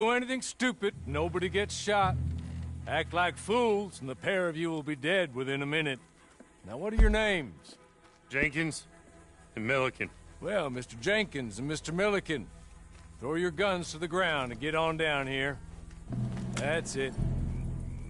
Do anything stupid, nobody gets shot. Act like fools, and the pair of you will be dead within a minute. Now, what are your names? Jenkins and Milliken. Well, Mr. Jenkins and Mr. Milliken, throw your guns to the ground and get on down here. That's it.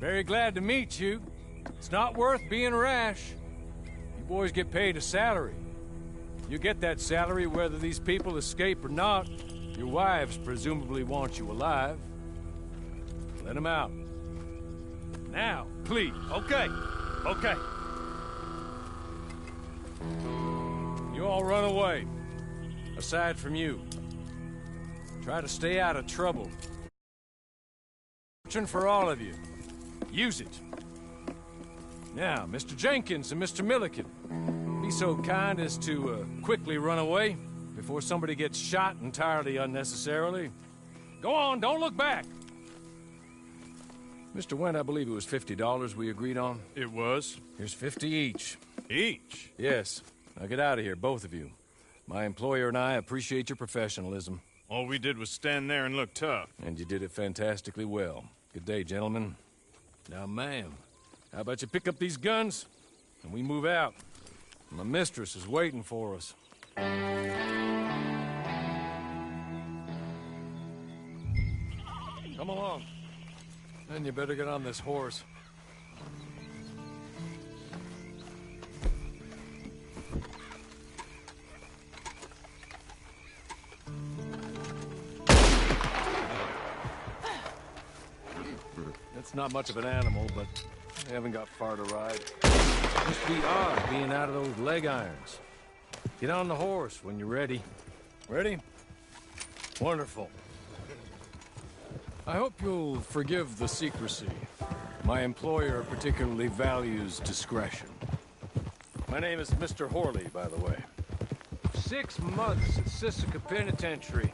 Very glad to meet you. It's not worth being rash. You boys get paid a salary. You get that salary whether these people escape or not. Your wives presumably want you alive. Let them out. Now, please. Okay. You all run away. Aside from you. Try to stay out of trouble. Fortune for all of you. Use it. Now, Mr. Jenkins and Mr. Milliken, be so kind as to quickly run away before somebody gets shot entirely unnecessarily. Go on, don't look back. Mr. Wendt, I believe it was $50 we agreed on. It was. Here's 50 each. Each? Yes. Now get out of here, both of you. My employer and I appreciate your professionalism. All we did was stand there and look tough. And you did it fantastically well. Good day, gentlemen. Now, ma'am, how about you pick up these guns and we move out? My mistress is waiting for us. Come along. Then you better get on this horse. It's not much of an animal, but they haven't got far to ride. Must be odd being out of those leg irons. Get on the horse when you're ready. Ready? Wonderful. I hope you'll forgive the secrecy. My employer particularly values discretion. My name is Mr. Horley, by the way. 6 months at Sisika Penitentiary.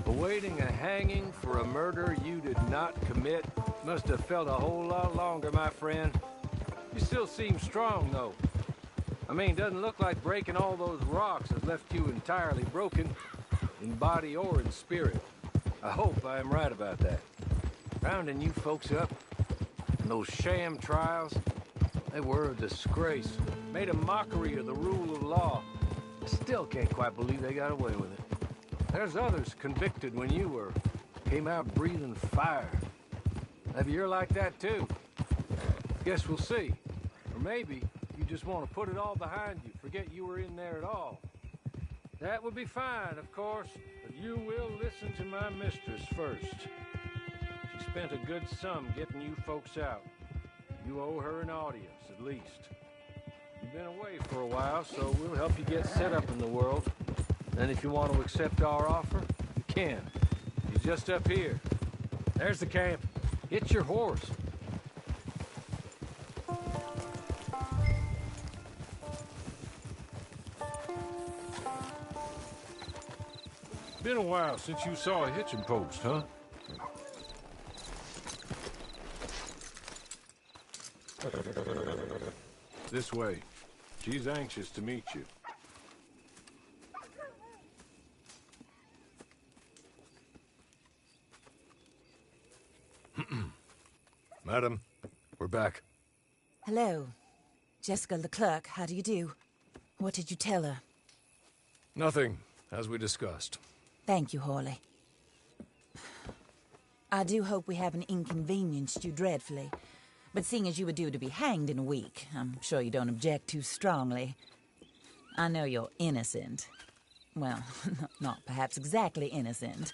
Awaiting a hanging for a murder you did not commit. Must have felt a whole lot longer, my friend. You still seem strong, though. I mean, doesn't look like breaking all those rocks has left you entirely broken, in body or in spirit. I hope I am right about that. Rounding you folks up, and those sham trials, they were a disgrace. Made a mockery of the rule of law. I still can't quite believe they got away with it. There's others convicted when you were. Came out breathing fire. Maybe you're like that too. Guess we'll see. Or maybe you just want to put it all behind you, forget you were in there at all. That would be fine, of course, but you will listen to my mistress first. She spent a good sum getting you folks out. You owe her an audience, at least. You've been away for a while, so we'll help you get set up in the world. Then if you want to accept our offer, you can. He's just up here. There's the camp. Get your horse. Been a while since you saw a hitching post, huh? This way. She's anxious to meet you. Madam, we're back. Hello. Jessica Leclerc, how do you do? What did you tell her? Nothing, as we discussed. Thank you, Horley. I do hope we haven't inconvenienced you dreadfully. But seeing as you were due to be hanged in a week, I'm sure you don't object too strongly. I know you're innocent. Well, not perhaps exactly innocent,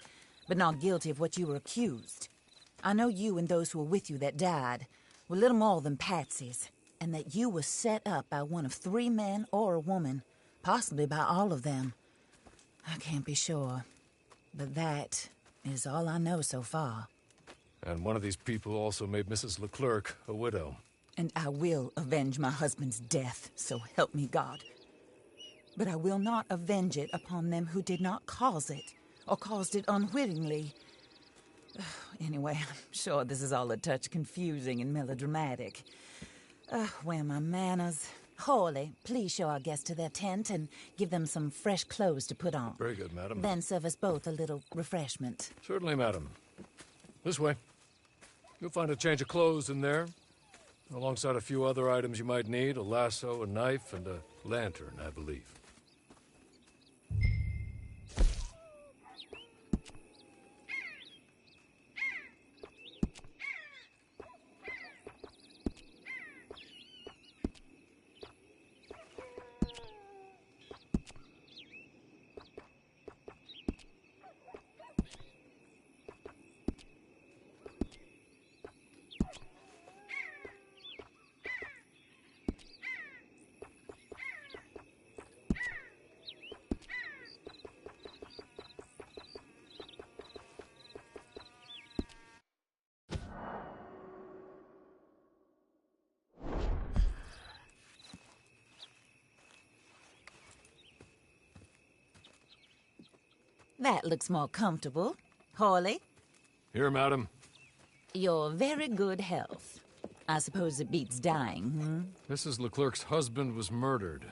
but not guilty of what you were accused. I know you and those who were with you that died were little more than patsies, and that you were set up by one of 3 men or a woman, possibly by all of them. I can't be sure, but that is all I know so far. And one of these people also made Mrs. Leclerc a widow. And I will avenge my husband's death, so help me God. But I will not avenge it upon them who did not cause it, or caused it unwittingly. Anyway, I'm sure this is all a touch confusing and melodramatic. Where are my manners? Horley, please show our guests to their tent and give them some fresh clothes to put on. Very good, madam. Then serve us both a little refreshment. Certainly, madam. This way. You'll find a change of clothes in there, alongside a few other items you might need, a lasso, a knife, and a lantern, I believe. That looks more comfortable. Hawley, Here, madam. you're very good health. I suppose it beats dying, Mrs. Leclerc's husband was murdered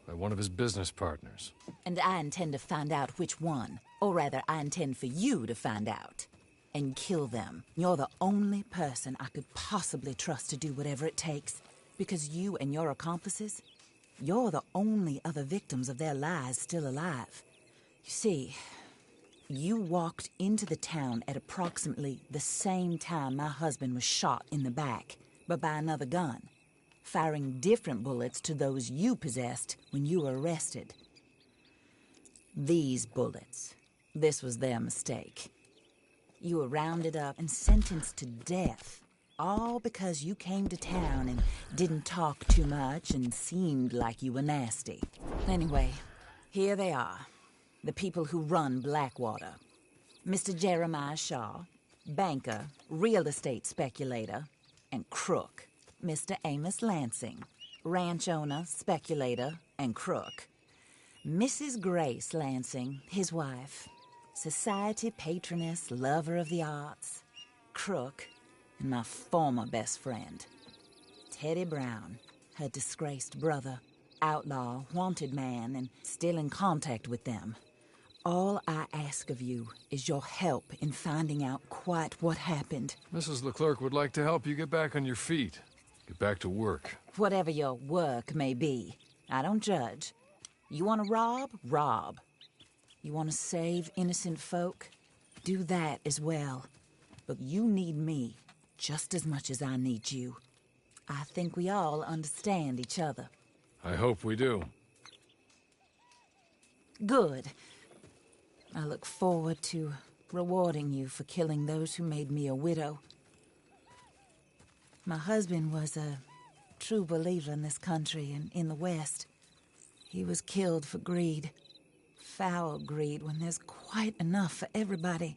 by one of his business partners. And I intend to find out which one. Or rather, I intend for you to find out. And kill them. You're the only person I could possibly trust to do whatever it takes. Because you and your accomplices, you're the only other victims of their lies still alive. You see, you walked into the town at approximately the same time my husband was shot in the back, but by another gun, firing different bullets to those you possessed when you were arrested. These bullets, this was their mistake. You were rounded up and sentenced to death, all because you came to town and didn't talk too much and seemed like you were nasty. Anyway, here they are. The people who run Blackwater. Mr. Jeremiah Shaw, banker, real estate speculator, and crook. Mr. Amos Lansing, ranch owner, speculator, and crook. Mrs. Grace Lansing, his wife, society patroness, lover of the arts, crook, and my former best friend. Teddy Brown, her disgraced brother, outlaw, wanted man, and still in contact with them. All I ask of you is your help in finding out quite what happened. Mrs. Leclerc would like to help you get back on your feet. Get back to work. Whatever your work may be, I don't judge. You want to rob? Rob. You want to save innocent folk? Do that as well. But you need me just as much as I need you. I think we all understand each other. I hope we do. Good. I look forward to rewarding you for killing those who made me a widow. My husband was a true believer in this country and in the West. He was killed for greed. Foul greed when there's quite enough for everybody.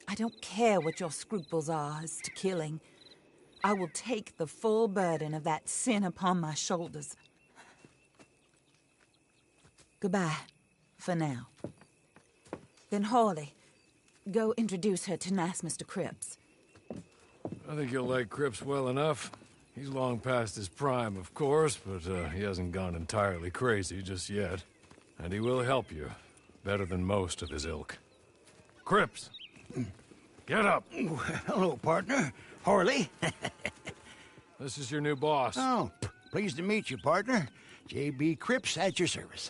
I don't care what your scruples are as to killing. I will take the full burden of that sin upon my shoulders. Goodbye, for now. Then Hawley, go introduce her to nice Mr. Cripps. I think you'll like Cripps well enough. He's long past his prime, of course, but he hasn't gone entirely crazy just yet. And he will help you, better than most of his ilk. Cripps! Get up! Hello, partner. Hawley. This is your new boss. Oh, pleased to meet you, partner. J.B. Cripps at your service.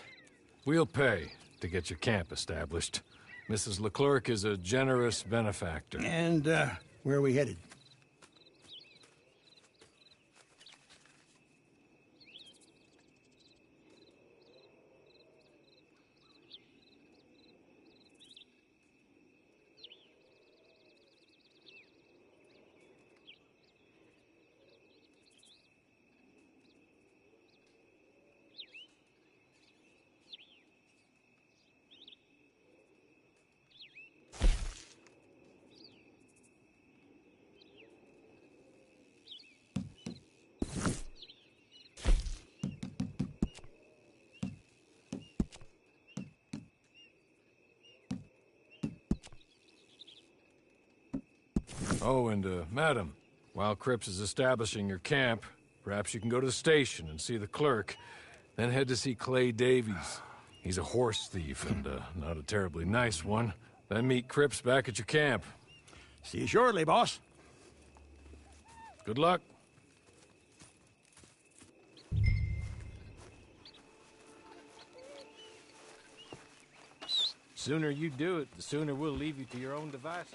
We'll pay to get your camp established. Mrs. Leclerc is a generous benefactor. And, where are we headed? Oh, and, madam, while Cripps is establishing your camp, perhaps you can go to the station and see the clerk, then head to see Clay Davies. He's a horse thief, and, not a terribly nice one. Then meet Cripps back at your camp. See you shortly, boss. Good luck. Sooner you do it, the sooner we'll leave you to your own devices.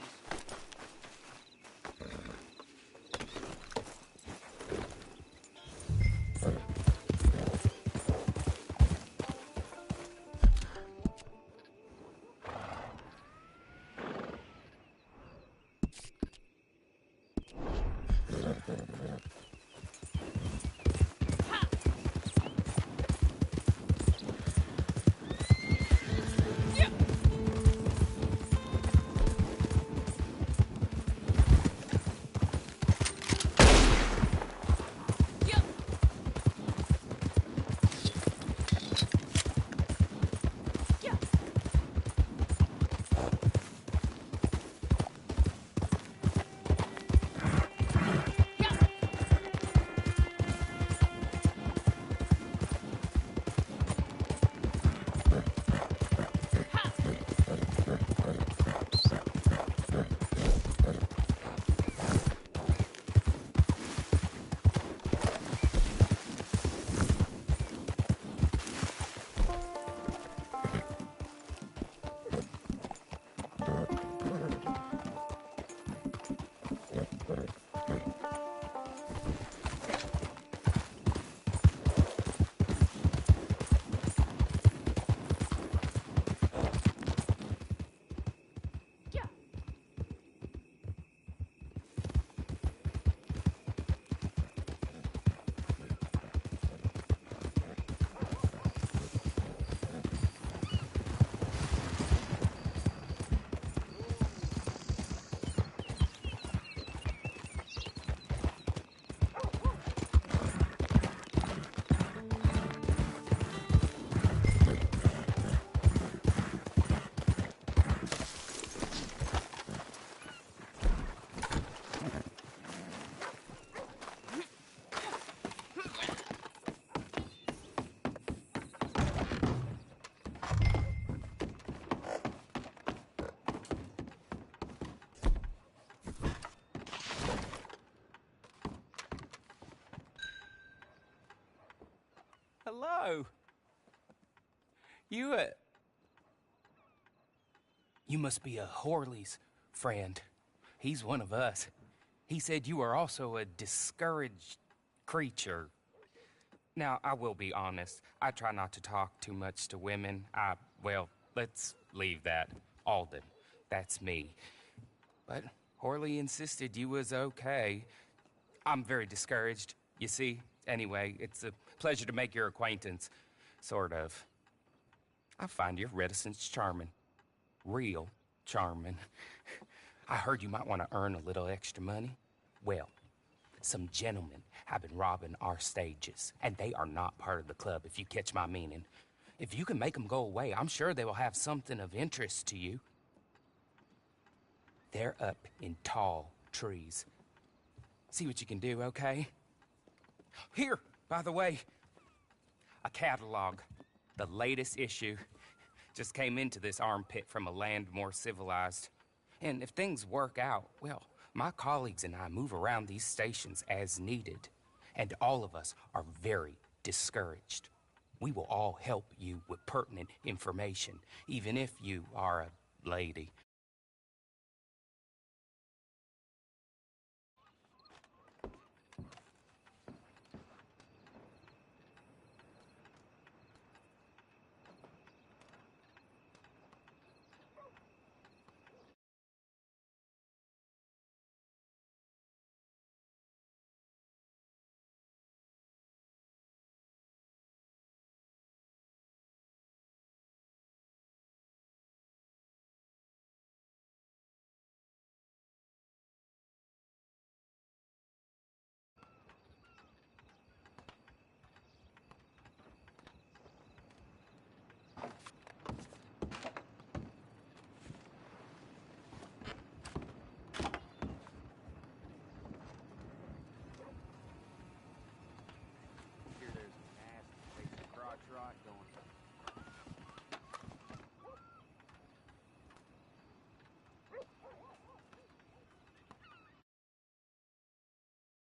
Hello. You must be a Horley's friend. He's one of us. He said you are also a discouraged creature. Now, I will be honest. I try not to talk too much to women. Well, let's leave that. Alden, that's me. But Horley insisted you was okay. I'm very discouraged, you see. Anyway, it's a pleasure to make your acquaintance. Sort of. I find your reticence charming. Real charming. I heard you might want to earn a little extra money. Well, some gentlemen have been robbing our stages, and they are not part of the club, if you catch my meaning. If you can make them go away, I'm sure they will have something of interest to you. They're up in tall trees. See what you can do, okay? Here, by the way, a catalog. The latest issue. Just came into this armpit from a land more civilized. And if things work out, well, my colleagues and I move around these stations as needed. And all of us are very discouraged. We will all help you with pertinent information, even if you are a lady.